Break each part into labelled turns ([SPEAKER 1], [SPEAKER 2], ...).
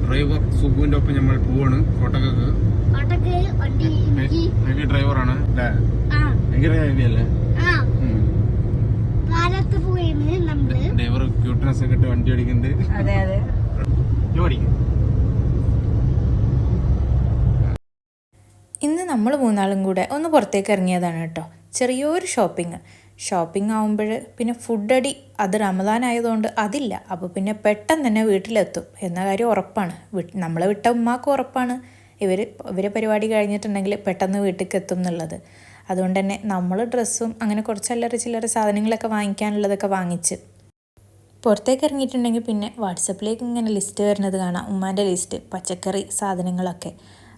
[SPEAKER 1] Driver സുബുവിന്റെ ഒപ്പം നമ്മൾ പോവാണ് കോട്ടക്കക്ക്. ഹെവി ഡ്രൈവറാണ് അല്ലേ? ഭയങ്കര ഹെവി അല്ലേ? ഡ്രൈവർ ക്യൂട്ട്നെസ് ഒക്കെ ഇട്ട് വണ്ടി ഓടിക്കുന്നുണ്ട്.
[SPEAKER 2] ഇന്ന് നമ്മൾ മൂന്നാളും കൂടെ ഒന്ന് പുറത്തേക്ക് ഇറങ്ങിയതാണ് കേട്ടോ. ചെറിയൊരു ഷോപ്പിംഗ് ആകുമ്പോൾ പിന്നെ ഫുഡടി അത് റമദാൻ ആയതുകൊണ്ട് അതില്ല. അപ്പോൾ പിന്നെ പെട്ടെന്ന് തന്നെ വീട്ടിലെത്തും എന്ന കാര്യം ഉറപ്പാണ്. നമ്മളെ വിട്ട ഉമ്മാക്കും ഉറപ്പാണ് ഇവരെ പരിപാടി കഴിഞ്ഞിട്ടുണ്ടെങ്കിൽ പെട്ടെന്ന് വീട്ടിലേക്ക് എത്തും എന്നുള്ളത്. അതുകൊണ്ട് തന്നെ നമ്മൾ ഡ്രസ്സും അങ്ങനെ കുറച്ച് ചില്ലറ സാധനങ്ങളൊക്കെ വാങ്ങിക്കാനുള്ളതൊക്കെ വാങ്ങിച്ച് പുറത്തേക്ക് ഇറങ്ങിയിട്ടുണ്ടെങ്കിൽ പിന്നെ വാട്സപ്പിലേക്ക് ഇങ്ങനെ ലിസ്റ്റ് വരുന്നത് കാണാം. ഉമ്മാൻ്റെ ലിസ്റ്റ്, പച്ചക്കറി സാധനങ്ങളൊക്കെ.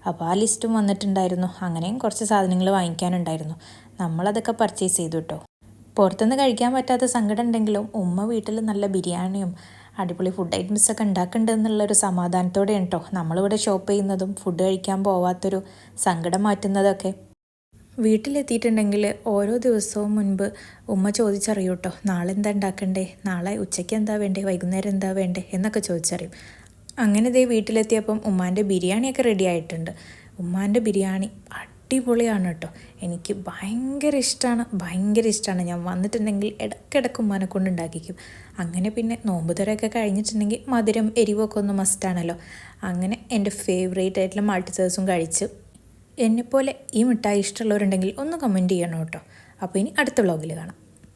[SPEAKER 2] അപ്പോൾ ആ ലിസ്റ്റും വന്നിട്ടുണ്ടായിരുന്നു. അങ്ങനെയും കുറച്ച് സാധനങ്ങൾ വാങ്ങിക്കാനുണ്ടായിരുന്നു. നമ്മളതൊക്കെ പർച്ചേസ് ചെയ്തു കേട്ടോ. പുറത്തുനിന്ന് കഴിക്കാൻ പറ്റാത്ത സങ്കടം ഉണ്ടെങ്കിലും ഉമ്മ വീട്ടിൽ നല്ല ബിരിയാണിയും അടിപൊളി ഫുഡ് ഐറ്റംസൊക്കെ ഉണ്ടാക്കുന്നുണ്ട് എന്നുള്ളൊരു സമാധാനത്തോടെയാണ് കേട്ടോ നമ്മളിവിടെ ഷോപ്പ് ചെയ്യുന്നതും ഫുഡ് കഴിക്കാൻ പോവാത്തൊരു സങ്കടം മാറ്റുന്നതൊക്കെ. വീട്ടിലെത്തിയിട്ടുണ്ടെങ്കിൽ ഓരോ ദിവസവും മുൻപ് ഉമ്മ ചോദിച്ചറിയും കേട്ടോ, നാളെ എന്താ ഉണ്ടാക്കണ്ടേ, നാളെ ഉച്ചയ്ക്ക് എന്താ വേണ്ടേ, വൈകുന്നേരം എന്താ വേണ്ടേ എന്നൊക്കെ ചോദിച്ചറിയും. അങ്ങനെ ദേ വീട്ടിലെത്തിയപ്പം ഉമ്മാൻ്റെ ബിരിയാണിയൊക്കെ റെഡി ആയിട്ടുണ്ട്. ഉമ്മാൻ്റെ ബിരിയാണി അടിപൊളിയാണ് കേട്ടോ. എനിക്ക് ഭയങ്കര ഇഷ്ടമാണ്. ഞാൻ വന്നിട്ടുണ്ടെങ്കിൽ ഇടയ്ക്കിടയ്ക്ക് ഉമ്മാനെ കൊണ്ട് ഉണ്ടാക്കിക്കും. അങ്ങനെ പിന്നെ നോമ്പ് തുറയൊക്കെ കഴിഞ്ഞിട്ടുണ്ടെങ്കിൽ മധുരം എരിവൊക്കെ ഒന്ന് മസ്റ്റാണല്ലോ. അങ്ങനെ എൻ്റെ ഫേവറേറ്റ് ആയിട്ടുള്ള മൾട്ടിസേഴ്സും കഴിച്ച്. എന്നെപ്പോലെ ഈ മിഠായി ഇഷ്ടമുള്ളവരുണ്ടെങ്കിൽ ഒന്ന് കമൻറ്റ് ചെയ്യണം കേട്ടോ. അപ്പോൾ ഇനി അടുത്ത വ്ളോഗിൽ കാണാം.